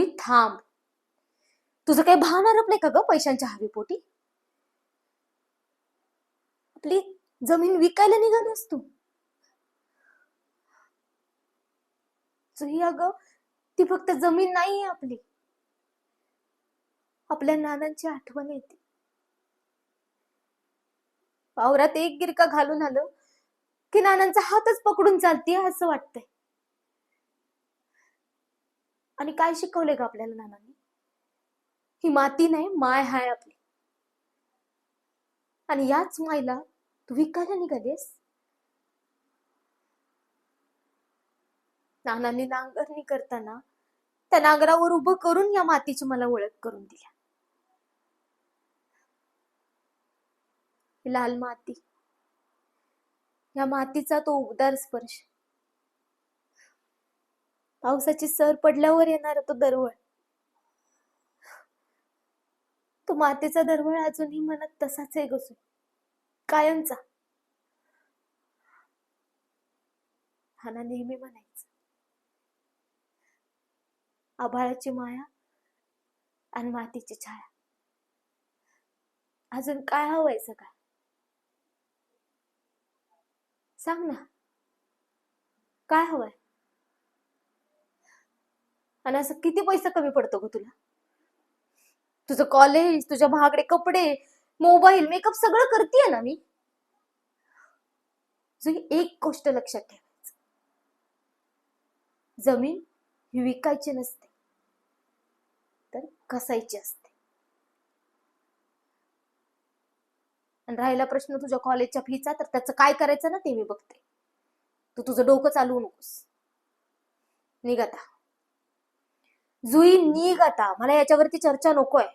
जुई थांब. तुझं काही भान हरपलंय का ग पैशांच्या हवीपोटी? आपली जमीन विकायला निघालीस तू. जुई अगं, ती फक्त जमीन नाहीये आपली. आपल्या नानांची आठवण येते. वावरात एक गिरका घालून आलं की नानांचा हातच पकडून चालतीये असं वाटतंय. आणि काय शिकवलंय ग आपल्याला नानांनी? ही माती नाही, माय हाय आपली. आणि याच मायला तू विकायला निघालीस. नानांनी नांगरणी करताना त्या नांगरावर उभं करून या मातीची मला ओळख करून दिली. लाल माती, या मातीचा तो उबदार स्पर्श, पावसाची सर पडल्यावर येणारा तो दरवळ, तो मातीचा दरवळ अजूनही मनात तसाच आहे गजू, कायमचा. नाना नेहमी म्हणायचं, आभाळाची माया आणि मातीची छाया. अजून काय हवंय काय? सांग ना, काय हवंय? आणि असं किती पैसा कमी पडतो ग तुला? तुझं कॉलेज, तुझ्या महागडे कपडे, मोबाईल, मेकअप सगळं करतेय ना मी. तुझी एक गोष्ट लक्षात ठेवायचं, जमीन ही विकायची नसते, तर कसायची असते. आणि राहिला प्रश्न तुझ्या कॉलेजच्या फीचा, तर त्याचं काय करायचं ना ते मी बघते. तू तुझं डोकं चालवू नकोस. निघ आता जुई, निघ आता. मला याच्यावरती चर्चा नकोय.